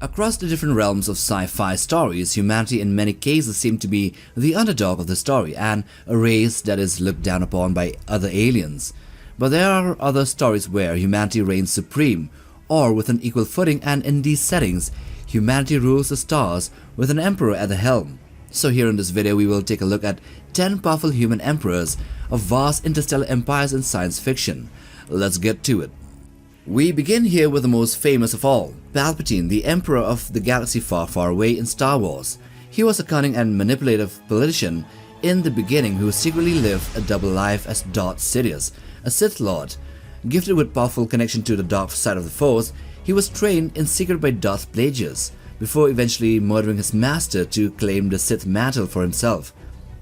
Across the different realms of sci-fi stories, humanity in many cases seem to be the underdog of the story and a race that is looked down upon by other aliens. But there are other stories where humanity reigns supreme, or with an equal footing, and in these settings, humanity rules the stars with an emperor at the helm. So here in this video we will take a look at 10 powerful human emperors of vast interstellar empires in science fiction. Let's get to it. We begin here with the most famous of all, Palpatine, the Emperor of the galaxy far, far away in Star Wars. He was a cunning and manipulative politician in the beginning who secretly lived a double life as Darth Sidious, a Sith Lord. Gifted with powerful connection to the dark side of the Force, he was trained in secret by Darth Plagueis, before eventually murdering his master to claim the Sith mantle for himself.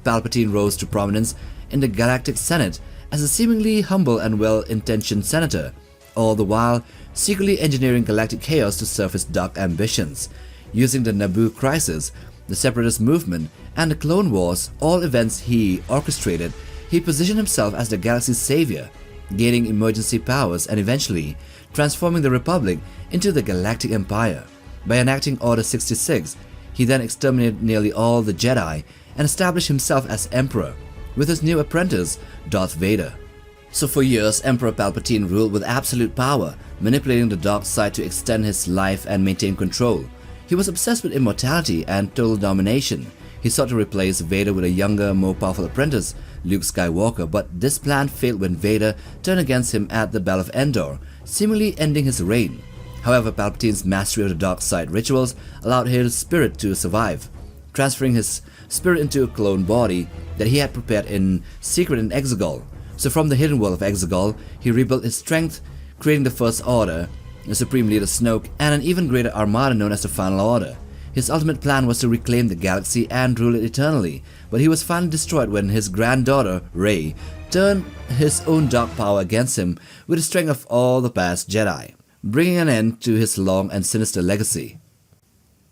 Palpatine rose to prominence in the Galactic Senate as a seemingly humble and well-intentioned senator, all the while secretly engineering galactic chaos to serve his dark ambitions. Using the Naboo crisis, the Separatist movement, and the Clone Wars, all events he orchestrated, he positioned himself as the galaxy's savior, gaining emergency powers and eventually transforming the Republic into the Galactic Empire. By enacting Order 66, he then exterminated nearly all the Jedi and established himself as Emperor, with his new apprentice, Darth Vader. So for years, Emperor Palpatine ruled with absolute power, manipulating the dark side to extend his life and maintain control. He was obsessed with immortality and total domination. He sought to replace Vader with a younger, more powerful apprentice, Luke Skywalker, but this plan failed when Vader turned against him at the Battle of Endor, seemingly ending his reign. However, Palpatine's mastery of the dark side rituals allowed his spirit to survive, transferring his spirit into a clone body that he had prepared in secret in Exegol. So from the hidden world of Exegol, he rebuilt his strength, creating the First Order, the Supreme Leader Snoke, and an even greater armada known as the Final Order. His ultimate plan was to reclaim the galaxy and rule it eternally, but he was finally destroyed when his granddaughter, Rey, turned his own dark power against him with the strength of all the past Jedi, bringing an end to his long and sinister legacy.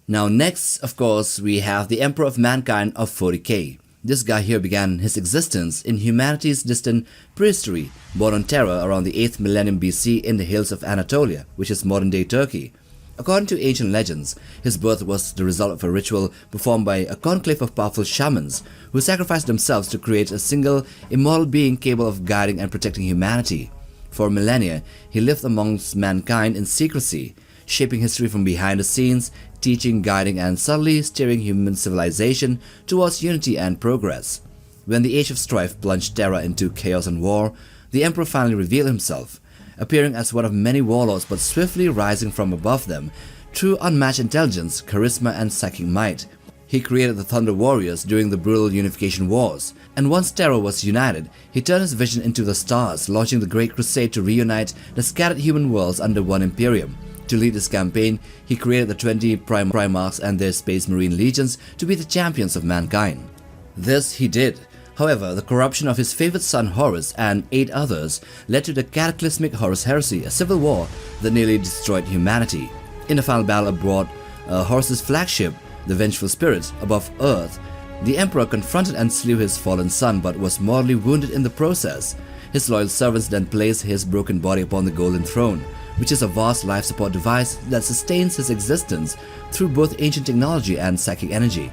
Now next, of course, we have the Emperor of Mankind of 40K. This guy here began his existence in humanity's distant prehistory, born on Terra around the 8th millennium BC in the hills of Anatolia, which is modern-day Turkey. According to ancient legends, his birth was the result of a ritual performed by a conclave of powerful shamans who sacrificed themselves to create a single immortal being capable of guiding and protecting humanity. For millennia, he lived amongst mankind in secrecy, shaping history from behind the scenes, teaching, guiding, and subtly steering human civilization towards unity and progress. When the Age of Strife plunged Terra into chaos and war, the Emperor finally revealed himself, appearing as one of many warlords but swiftly rising from above them through unmatched intelligence, charisma, and psychic might. He created the Thunder Warriors during the brutal Unification Wars, and once Terra was united, he turned his vision into the stars, launching the Great Crusade to reunite the scattered human worlds under one Imperium. To lead this campaign, he created the 20 Primarchs and their Space Marine legions to be the champions of mankind. This he did. However, the corruption of his favorite son Horus and 8 others led to the cataclysmic Horus Heresy, a civil war that nearly destroyed humanity. In the final battle aboard Horus's flagship, the Vengeful Spirit, above Earth, the Emperor confronted and slew his fallen son but was mortally wounded in the process. His loyal servants then placed his broken body upon the Golden Throne, which is a vast life support device that sustains his existence through both ancient technology and psychic energy.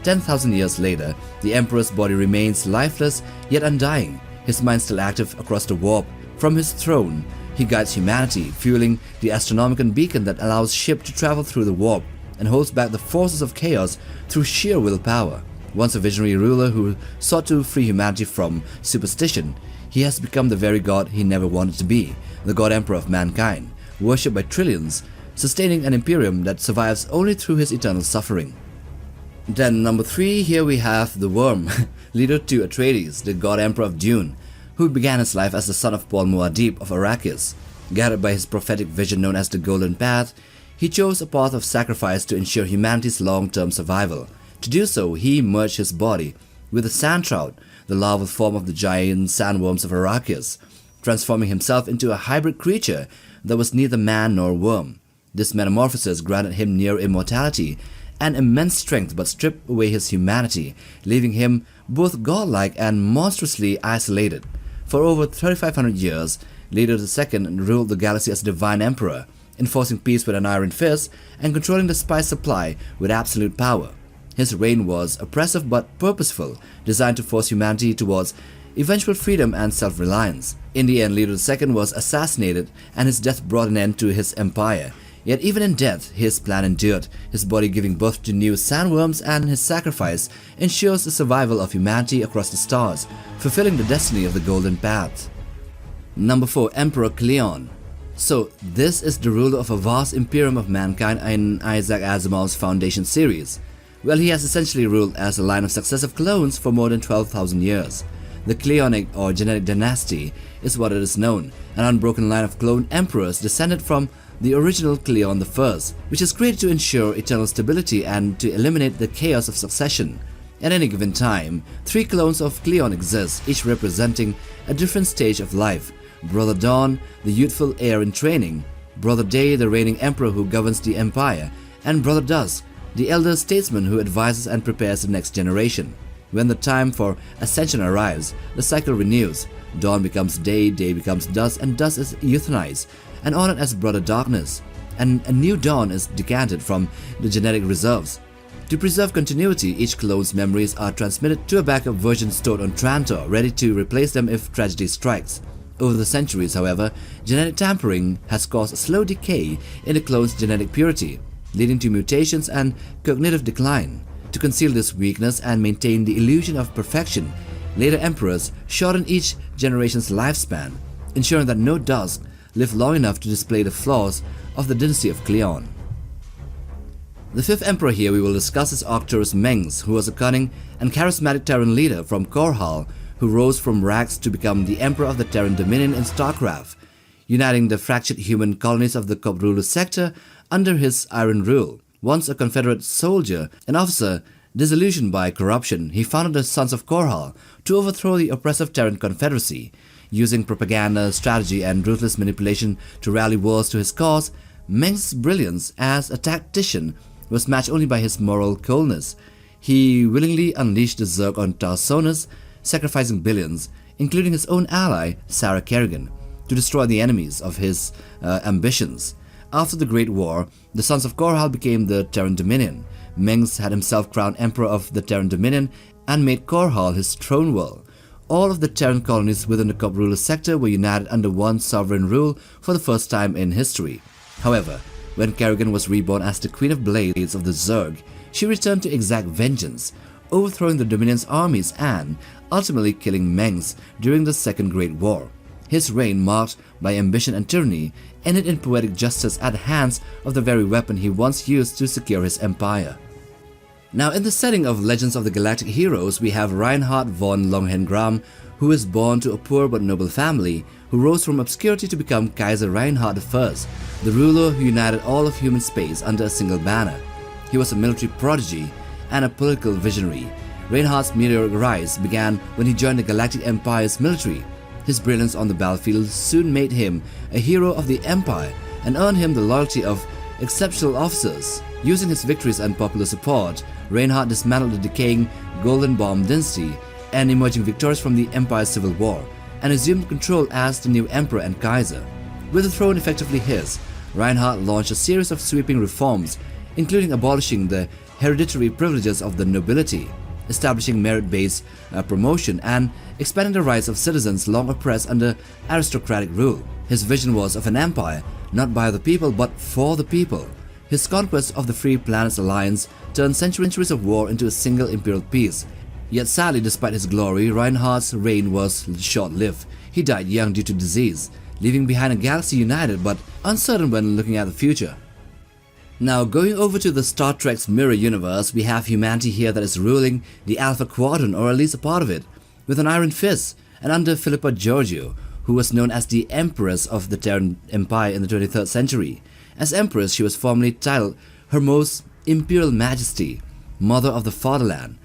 10,000 years later, the Emperor's body remains lifeless yet undying, his mind still active across the warp. From his throne, he guides humanity, fueling the Astronomicon beacon that allows ship to travel through the warp and holds back the forces of chaos through sheer willpower. Once a visionary ruler who sought to free humanity from superstition, he has become the very god he never wanted to be, the God Emperor of Mankind, worshipped by trillions, sustaining an imperium that survives only through his eternal suffering. Then number 3, here we have the Worm, Leto Atreides, the God Emperor of Dune, who began his life as the son of Paul Muad'Dib of Arrakis. Guided by his prophetic vision known as the Golden Path, he chose a path of sacrifice to ensure humanity's long-term survival. To do so, he merged his body with the Sand Trout, the larval form of the giant sandworms of Arrakis, transforming himself into a hybrid creature that was neither man nor worm. This metamorphosis granted him near immortality and immense strength but stripped away his humanity, leaving him both godlike and monstrously isolated. For over 3,500 years, Leto II ruled the galaxy as Divine Emperor, enforcing peace with an iron fist and controlling the spice supply with absolute power. His reign was oppressive but purposeful, designed to force humanity towards eventual freedom and self-reliance. In the end, Leto II was assassinated and his death brought an end to his empire. Yet even in death, his plan endured, his body giving birth to new sandworms, and his sacrifice ensures the survival of humanity across the stars, fulfilling the destiny of the Golden Path. Number 4. Emperor Cleon. So, this is the ruler of a vast imperium of mankind in Isaac Asimov's Foundation series. Well, he has essentially ruled as a line of successive clones for more than 12,000 years. The Cleonic or genetic dynasty is what it is known, an unbroken line of clone emperors descended from the original Cleon I, which is created to ensure eternal stability and to eliminate the chaos of succession. At any given time, 3 clones of Cleon exist, each representing a different stage of life. Brother Dawn, the youthful heir in training, Brother Day, the reigning emperor who governs the empire, and Brother Dusk, the elder statesman who advises and prepares the next generation. When the time for ascension arrives, the cycle renews. Dawn becomes day, day becomes dusk, and dusk is euthanized and honored as Brother Darkness, and a new dawn is decanted from the genetic reserves. To preserve continuity, each clone's memories are transmitted to a backup version stored on Trantor, ready to replace them if tragedy strikes. Over the centuries, however, genetic tampering has caused a slow decay in the clone's genetic purity, leading to mutations and cognitive decline. To conceal this weakness and maintain the illusion of perfection, later emperors shortened each generation's lifespan, ensuring that no Dusk lived long enough to display the flaws of the dynasty of Cleon. The 5th emperor here we will discuss is Arcturus Mengsk, who was a cunning and charismatic Terran leader from Korhal who rose from rags to become the emperor of the Terran Dominion in StarCraft, uniting the fractured human colonies of the Kobrulu sector under his iron rule. Once a Confederate soldier, an officer disillusioned by corruption, he founded the Sons of Korhal to overthrow the oppressive Terran Confederacy. Using propaganda, strategy, and ruthless manipulation to rally worlds to his cause, Mengsk's brilliance as a tactician was matched only by his moral coldness. He willingly unleashed the Zerg on Tarsonis, sacrificing billions, including his own ally, Sarah Kerrigan, to destroy the enemies of his ambitions. After the Great War, the Sons of Korhal became the Terran Dominion. Mengsk had himself crowned Emperor of the Terran Dominion and made Korhal his throne world. All of the Terran colonies within the Kobrulu sector were united under one sovereign rule for the first time in history. However, when Kerrigan was reborn as the Queen of Blades of the Zerg, she returned to exact vengeance, overthrowing the Dominion's armies and ultimately killing Mengsk during the Second Great War. His reign, marked by ambition and tyranny, ended in poetic justice at the hands of the very weapon he once used to secure his empire. Now, in the setting of Legends of the Galactic Heroes, we have Reinhard von Longengram, who is born to a poor but noble family, who rose from obscurity to become Kaiser Reinhard I, the ruler who united all of human space under a single banner. He was a military prodigy and a political visionary. Reinhard's meteoric rise began when he joined the Galactic Empire's military. His brilliance on the battlefield soon made him a hero of the Empire and earned him the loyalty of exceptional officers. Using his victories and popular support, Reinhard dismantled the decaying Golden Bomb dynasty and emerging victorious from the Empire's civil war, and assumed control as the new emperor and Kaiser. With the throne effectively his, Reinhard launched a series of sweeping reforms, including abolishing the hereditary privileges of the nobility, establishing merit-based promotion, and expanding the rights of citizens long oppressed under aristocratic rule. His vision was of an empire, not by the people but for the people. His conquest of the Free Planets Alliance turned centuries of war into a single imperial peace. Yet sadly, despite his glory, Reinhard's reign was short-lived. He died young due to disease, leaving behind a galaxy united but uncertain when looking at the future. Now, going over to the Star Trek's mirror universe, we have humanity here that is ruling the Alpha Quadrant, or at least a part of it, with an iron fist, and under Philippa Georgiou, who was known as the Empress of the Terran Empire in the 23rd century. As Empress, she was formally titled Her Most Imperial Majesty, Mother of the Fatherland,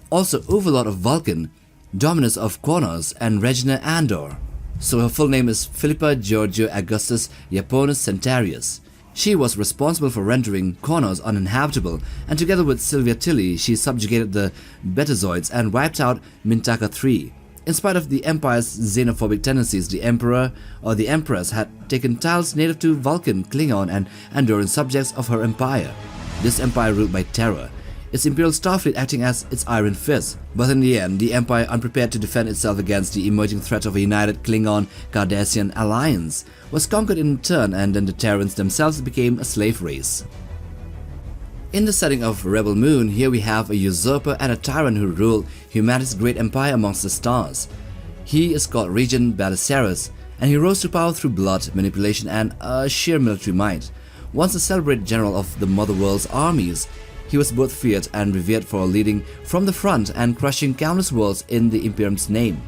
also Overlord of Vulcan, Dominus of Kronos, and Regina Andor. So her full name is Philippa Georgiou Augustus Japonus Centarius. She was responsible for rendering Kronos uninhabitable, and together with Sylvia Tilly, she subjugated the Betazoids and wiped out Mintaka III. In spite of the Empire's xenophobic tendencies, the Emperor or the Empress had taken tiles native to Vulcan, Klingon, and Andorian subjects of her empire. This empire ruled by terror, its Imperial Starfleet acting as its iron fist. But in the end, the Empire, unprepared to defend itself against the emerging threat of a united Klingon-Cardassian alliance, was conquered in turn, and then the Terrans themselves became a slave race. In the setting of Rebel Moon, here we have a usurper and a tyrant who ruled humanity's great empire amongst the stars. He is called Regent Balisarius, and he rose to power through blood, manipulation, and sheer military might. Once a celebrated general of the Mother World's armies, he was both feared and revered for leading from the front and crushing countless worlds in the Imperium's name.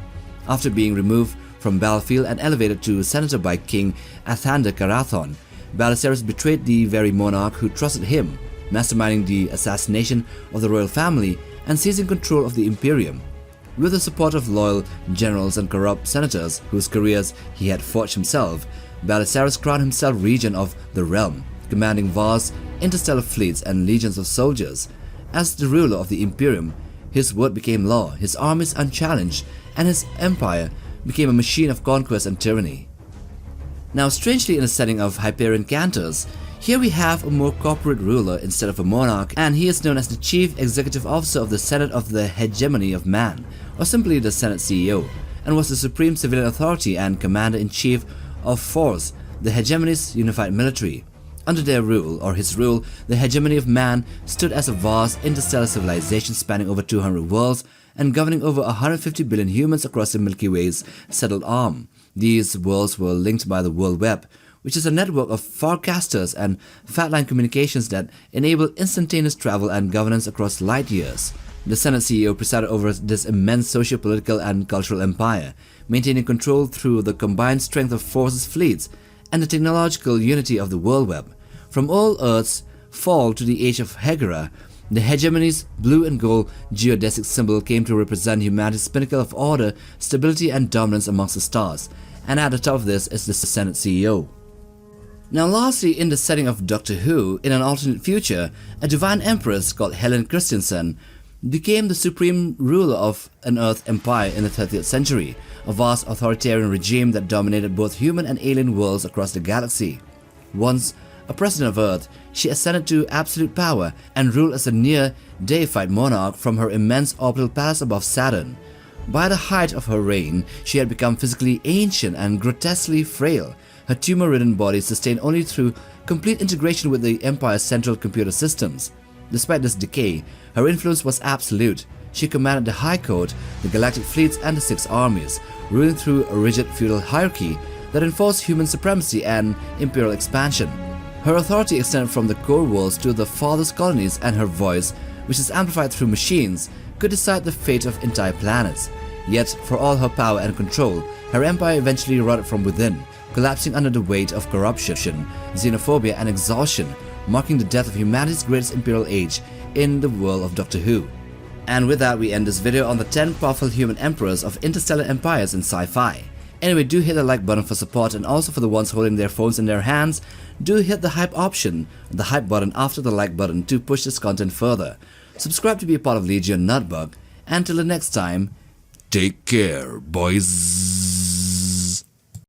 After being removed from battlefield and elevated to senator by King Athander Karathon, Balisarius betrayed the very monarch who trusted him, masterminding the assassination of the royal family and seizing control of the Imperium. With the support of loyal generals and corrupt senators whose careers he had forged himself, Balisarius crowned himself regent of the realm, commanding vast interstellar fleets and legions of soldiers. As the ruler of the Imperium, his word became law, his armies unchallenged, and his empire became a machine of conquest and tyranny. Now, strangely, in the setting of Hyperion Cantos, here we have a more corporate ruler instead of a monarch, and he is known as the Chief Executive Officer of the Senate of the Hegemony of Man, or simply the Senate CEO, and was the supreme civilian authority and commander-in-chief of Force, the Hegemony's unified military. Under their rule, or his rule, the hegemony of man stood as a vast interstellar civilization spanning over 200 worlds and governing over 150 billion humans across the Milky Way's settled arm. These worlds were linked by the World Web, which is a network of farcasters and fatline communications that enable instantaneous travel and governance across light years. The Senate CEO presided over this immense socio-political and cultural empire, maintaining control through the combined strength of Force's fleets and the technological unity of the World Web. From all Earth's fall to the age of Hegera, the hegemony's blue and gold geodesic symbol came to represent humanity's pinnacle of order, stability, and dominance amongst the stars, and at the top of this is the Senate CEO. Now lastly, in the setting of Doctor Who, in an alternate future, a divine empress called Helen Christensen became the supreme ruler of an Earth empire in the 30th century, a vast authoritarian regime that dominated both human and alien worlds across the galaxy. Once a president of Earth, she ascended to absolute power and ruled as a near-deified monarch from her immense orbital palace above Saturn. By the height of her reign, she had become physically ancient and grotesquely frail, her tumor-ridden body sustained only through complete integration with the Empire's central computer systems. Despite this decay, her influence was absolute. She commanded the High Court, the galactic fleets, and the Six Armies, ruling through a rigid feudal hierarchy that enforced human supremacy and imperial expansion. Her authority extended from the core worlds to the farthest colonies, and her voice, which is amplified through machines, could decide the fate of entire planets. Yet, for all her power and control, her empire eventually rotted from within, collapsing under the weight of corruption, xenophobia, and exhaustion, marking the death of humanity's greatest imperial age in the world of Doctor Who. And with that, we end this video on the 10 powerful human emperors of interstellar empires in sci-fi. Anyway, do hit the like button for support, and also for the ones holding their phones in their hands, do hit the hype option, the hype button after the like button to push this content further. Subscribe to be a part of Legion Nutbug, and till the next time, take care, boys.